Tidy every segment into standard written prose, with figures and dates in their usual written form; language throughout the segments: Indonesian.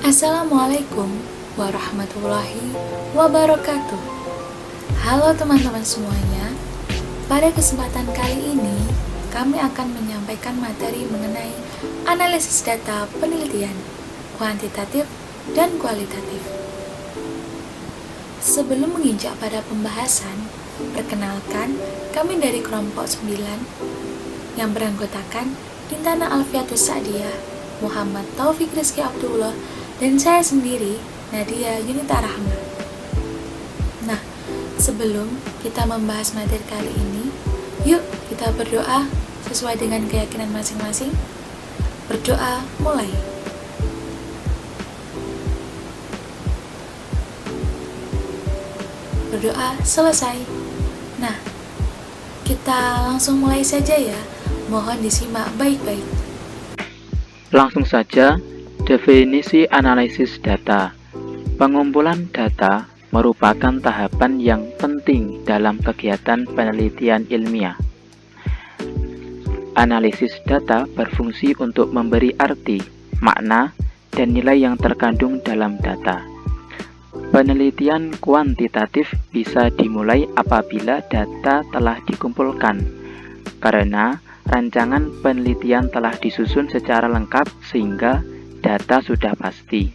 Assalamualaikum warahmatullahi wabarakatuh. Halo teman-teman semuanya. Pada kesempatan kali ini, kami akan menyampaikan materi mengenai analisis data penelitian, kuantitatif dan kualitatif. Sebelum menginjak pada pembahasan, perkenalkan kami dari kelompok 9 yang beranggotakan Intana Alfiatus Sa'diyah, Muhammad Taufik Rizky Abdullah, dan saya sendiri, Nadia Yunita Rahma. Nah, sebelum kita membahas materi kali ini, yuk kita berdoa sesuai dengan keyakinan masing-masing. Berdoa mulai. Berdoa selesai. Nah, kita langsung mulai saja ya. Mohon disimak baik-baik. Langsung saja, definisi analisis data. Pengumpulan data merupakan tahapan yang penting dalam kegiatan penelitian ilmiah. Analisis data berfungsi untuk memberi arti, makna, dan nilai yang terkandung dalam data. Penelitian kuantitatif bisa dimulai apabila data telah dikumpulkan, karena rancangan penelitian telah disusun secara lengkap sehingga data sudah pasti.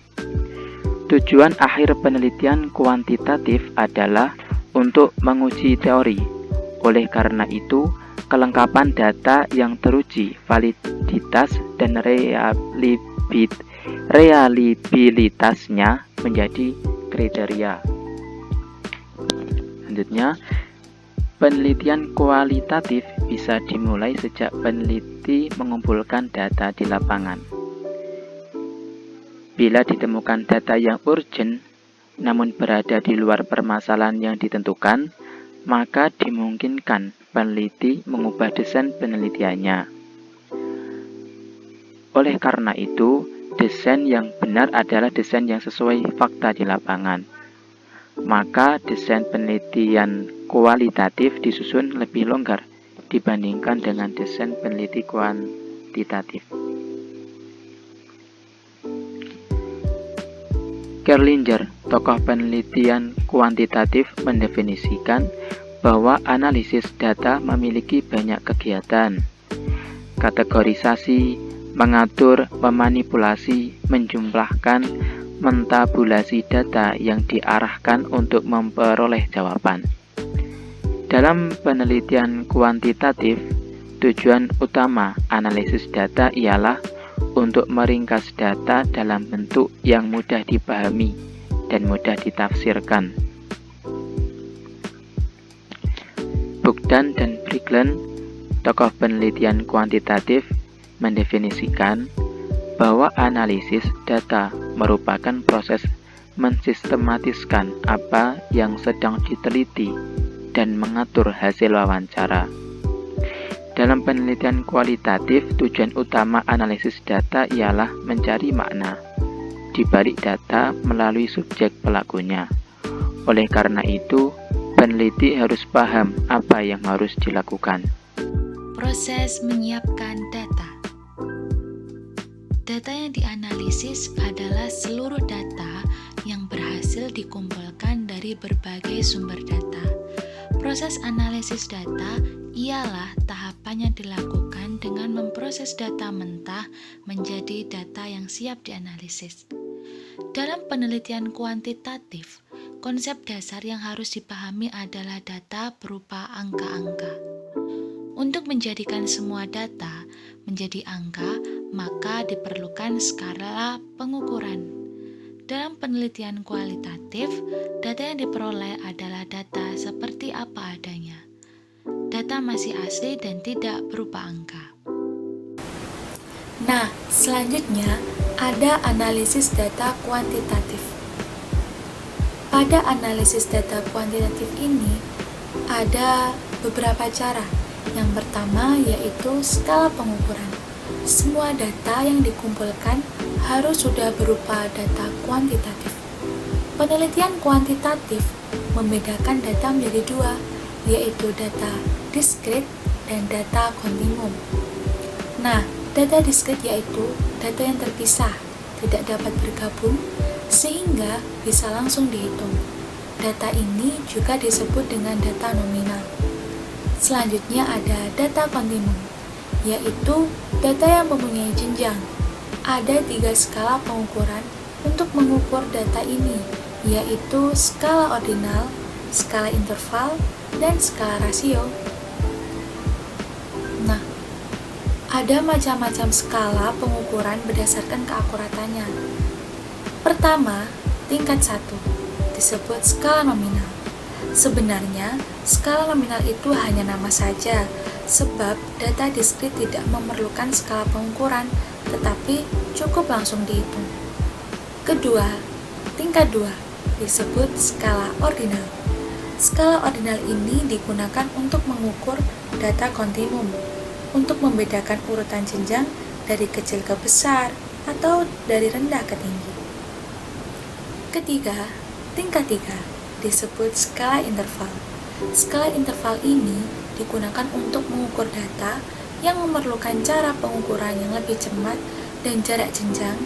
Tujuan akhir penelitian kuantitatif adalah untuk menguji teori. Oleh karena itu, kelengkapan data yang teruji, validitas dan reliabilitasnya menjadi kriteria. Selanjutnya, penelitian kualitatif bisa dimulai sejak peneliti mengumpulkan data di lapangan. Bila ditemukan data yang urgent, namun berada di luar permasalahan yang ditentukan, maka dimungkinkan peneliti mengubah desain penelitiannya. Oleh karena itu, desain yang benar adalah desain yang sesuai fakta di lapangan. Maka desain penelitian kualitatif disusun lebih longgar dibandingkan dengan desain peneliti kuantitatif. Kerlinger, tokoh penelitian kuantitatif, mendefinisikan bahwa analisis data memiliki banyak kegiatan: kategorisasi, mengatur, memanipulasi, menjumlahkan, mentabulasi data yang diarahkan untuk memperoleh jawaban. Dalam penelitian kuantitatif, tujuan utama analisis data ialah untuk meringkas data dalam bentuk yang mudah dipahami dan mudah ditafsirkan. Bogdan dan Briglen, tokoh penelitian kuantitatif, mendefinisikan bahwa analisis data merupakan proses mensistematiskan apa yang sedang diteliti dan mengatur hasil wawancara. Dalam penelitian kualitatif, tujuan utama analisis data ialah mencari makna di balik data melalui subjek pelakunya. Oleh karena itu, peneliti harus paham apa yang harus dilakukan. Proses menyiapkan data. Data yang dianalisis adalah seluruh data yang berhasil dikumpulkan dari berbagai sumber data. Proses analisis data ialah tahapan yang dilakukan dengan memproses data mentah menjadi data yang siap dianalisis. Dalam penelitian kuantitatif, konsep dasar yang harus dipahami adalah data berupa angka-angka. Untuk menjadikan semua data menjadi angka, maka diperlukan skala pengukuran. Dalam penelitian kualitatif, data yang diperoleh adalah data seperti apa adanya. Data masih asli dan tidak berupa angka. Nah, selanjutnya ada analisis data kuantitatif. Pada analisis data kuantitatif ini, ada beberapa cara. Yang pertama yaitu skala pengukuran. Semua data yang dikumpulkan harus sudah berupa data kuantitatif. Penelitian kuantitatif membedakan data menjadi dua, yaitu data diskrit dan data kontinum. Nah, data diskrit yaitu data yang terpisah, tidak dapat bergabung sehingga bisa langsung dihitung. Data ini juga disebut dengan data nominal. Selanjutnya ada data kontinum, yaitu data yang mempunyai jenjang. Ada 3 skala pengukuran untuk mengukur data ini, yaitu skala ordinal, skala interval, dan skala rasio. Nah, ada macam-macam skala pengukuran berdasarkan keakuratannya. Pertama, tingkat 1, disebut skala nominal. Sebenarnya, skala nominal itu hanya nama saja, sebab data diskrit tidak memerlukan skala pengukuran, tetapi cukup langsung dihitung. Kedua, tingkat 2, disebut skala ordinal. Skala ordinal ini digunakan untuk mengukur data kontinum, untuk membedakan urutan jenjang dari kecil ke besar atau dari rendah ke tinggi. Ketiga, tingkat 3, disebut skala interval. Skala interval ini digunakan untuk mengukur data yang memerlukan cara pengukuran yang lebih cermat dan jarak jenjang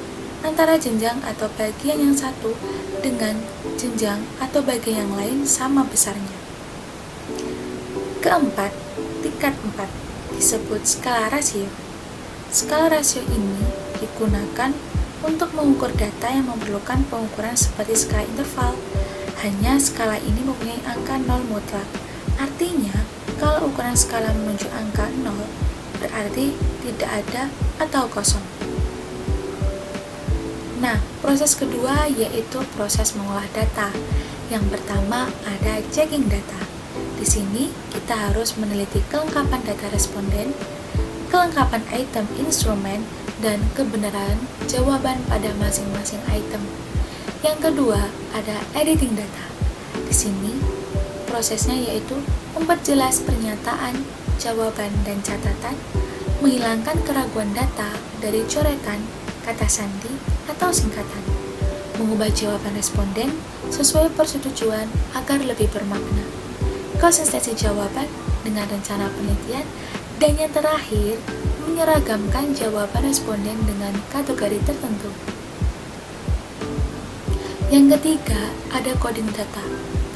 antara jenjang atau bagian yang satu dengan jenjang atau bagian yang lain sama besarnya. Keempat, tingkat 4, disebut skala rasio. Skala rasio ini digunakan untuk mengukur data yang memerlukan pengukuran seperti skala interval. Hanya skala ini mempunyai angka 0 mutlak. Artinya, kalau ukuran skala menunjuk angka 0, berarti tidak ada atau kosong. Nah, proses kedua yaitu proses mengolah data. Yang pertama ada checking data. Di sini kita harus meneliti kelengkapan data responden, kelengkapan item instrumen, dan kebenaran jawaban pada masing-masing item. Yang kedua ada editing data. Di sini prosesnya yaitu memperjelas pernyataan, jawaban, dan catatan, menghilangkan keraguan data dari coretan, kata sandi, atau singkatan, mengubah jawaban responden sesuai persetujuan agar lebih bermakna, konsistensi jawaban dengan rencana penelitian, dan yang terakhir, menyeragamkan jawaban responden dengan kategori tertentu. Yang ketiga, ada coding data.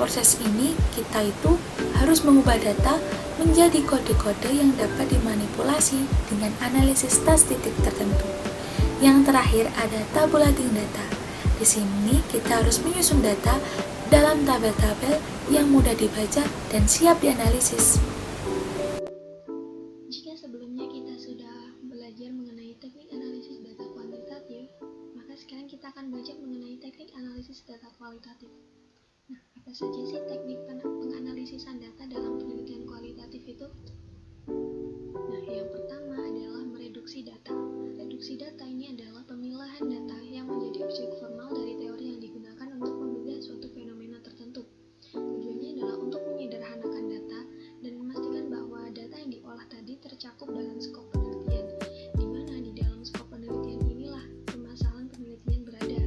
Proses ini kita itu harus mengubah data menjadi kode-kode yang dapat dimanipulasi dengan analisis statistik tertentu. Yang terakhir ada tabulating data. Di sini kita harus menyusun data dalam tabel-tabel yang mudah dibaca dan siap dianalisis. Jika sebelumnya kita sudah belajar mengenai teknik analisis data kuantitatif, maka sekarang kita akan belajar mengenai teknik analisis data kualitatif. Nah, apa saja sih teknik penganalisisan data dalam penelitian kualitatif itu? Nah, yang pertama adalah mereduksi data. Reduksi data ini adalah pemilahan data yang menjadi objek formal dari teori yang digunakan untuk membedah suatu fenomena tertentu. Tujuannya adalah untuk menyederhanakan data dan memastikan bahwa data yang diolah tadi tercakup dalam skop penelitian, di mana di dalam skop penelitian inilah permasalahan penelitian berada.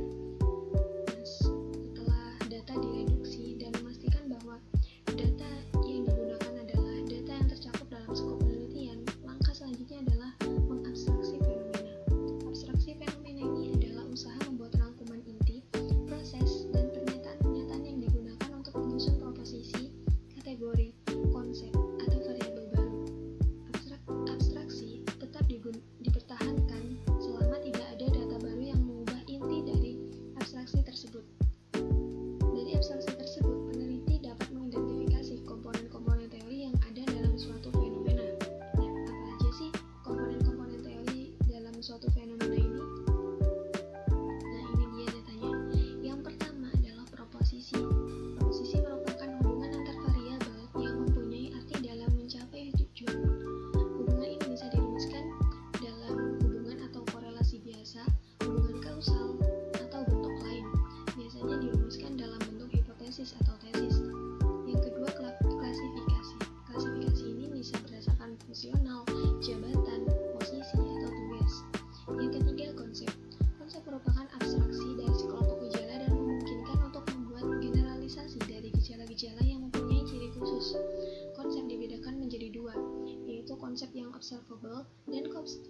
Nah, setelah data direduksi dan memastikan bahwa data yang digunakan adalah data yang tercakup dalam skop penelitian, langkah selanjutnya adalah mengabstraksi fenomena. Abstraksi fenomena ini adalah usaha membuat rangkuman inti, proses, dan pernyataan-pernyataan yang digunakan untuk menyusun proposisi, kategori, konsep, atau variabel baru. Abstraksi tetap dipertahankan selama tidak ada data baru yang mengubah inti dari abstraksi tersebut. Dari abstraksi tersebut, peneliti dapat mengidentifikasi komponen-komponen teori yang ada dalam suatu fenomena. Nah, apa aja sih komponen-komponen teori dalam suatu fenomena ini? Nah, ini dia datanya. Yang pertama adalah proposisi. Proposisi merupakan hubungan antar variabel yang mempunyai arti dalam mencapai tujuan. Hubungan ini bisa dirumuskan dalam hubungan atau korelasi biasa, hubungan kausal, atau bentuk lain. Biasanya dirumuskan dalam bentuk hipotesis atau tesis. Yang kedua, klasifikasi. Klasifikasi ini bisa berdasarkan fungsional, jabatan, posisi, atau tugas. Yang ketiga, konsep. Konsep merupakan abstraksi dari sekelompok gejala dan memungkinkan untuk membuat generalisasi dari gejala-gejala yang mempunyai ciri khusus. Konsep dibedakan menjadi dua, yaitu konsep yang observable dan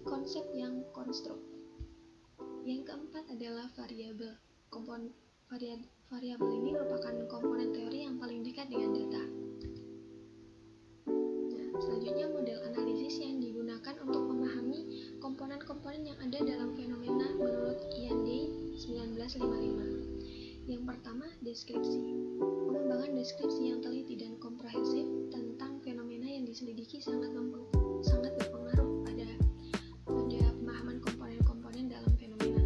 konsep yang konstruk. Yang keempat keempat adalah variabel. Variabel ini merupakan komponen teori yang paling dekat dengan data. Nah, selanjutnya model analisis yang digunakan untuk memahami komponen-komponen yang ada dalam fenomena menurut Ian Day 1955. Yang pertama, deskripsi. Pengembangan deskripsi yang teliti dan komprehensif tentang fenomena yang diselidiki sangat berpengaruh pada pemahaman komponen-komponen dalam fenomena.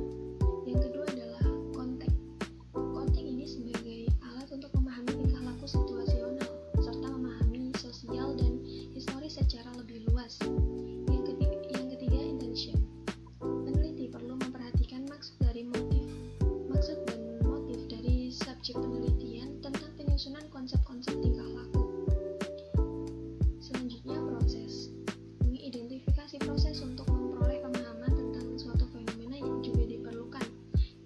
Yang kedua adalah konteks. Konteks ini sebagai alat untuk memahami tingkah laku situasional serta memahami sosial dan historis secara lebih luas. Yang ketiga, intention. Peneliti perlu memperhatikan maksud dan motif dari subjek penelitian tentang penyusunan konsep-konsep tingkah laku. Selanjutnya, proses. Mengidentifikasi proses untuk memperoleh pemahaman tentang suatu fenomena yang juga diperlukan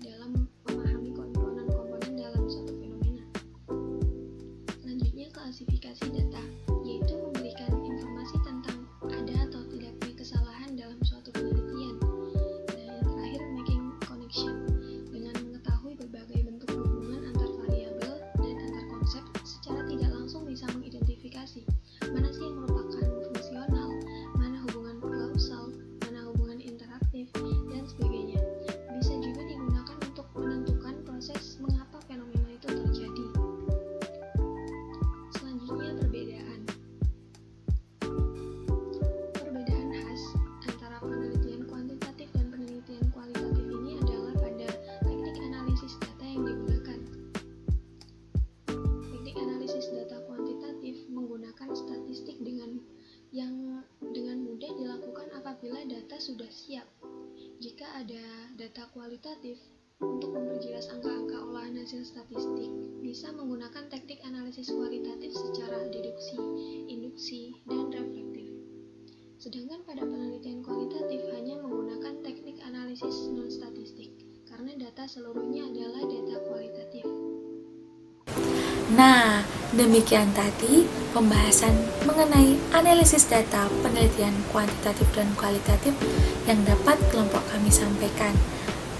dalam memahami komponen-komponen dalam suatu fenomena. Selanjutnya, klasifikasi data, yaitu memberikan informasi tentang ada atau tidaknya kesalahan dalam suatu penelitian. Dan yang terakhir, making connection, dengan mengetahui berbagai bentuk hubungan antar variabel dan antar konsep secara tidak langsung bisa mengidentifikasi mana sih yang merupakan fungsional, mana hubungan klausal, mana hubungan interaktif, dan sebagainya. Bisa juga digunakan untuk menentukan proses mengapa fenomena itu terjadi. Selanjutnya, perbedaan. Perbedaan khas antara penelitian kuantitatif dan penelitian kualitatif ini adalah pada teknik analisis data yang digunakan. Teknik analisis data kuantitatif menggunakan statistik dengan mudah dilakukan apabila data sudah siap. Jika ada data kualitatif, untuk memperjelas angka-angka olahan hasil statistik, bisa menggunakan teknik analisis kualitatif secara deduksi, induksi, dan reflektif. Sedangkan pada penelitian kualitatif hanya menggunakan teknik analisis non-statistik, karena data seluruhnya adalah data kualitatif. Nah, demikian tadi pembahasan mengenai analisis data penelitian kuantitatif dan kualitatif yang dapat kelompok kami sampaikan.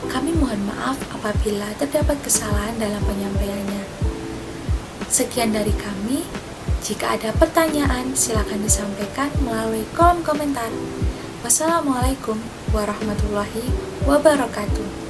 Kami mohon maaf apabila terdapat kesalahan dalam penyampaiannya. Sekian dari kami. Jika ada pertanyaan, silakan disampaikan melalui kolom komentar. Wassalamualaikum warahmatullahi wabarakatuh.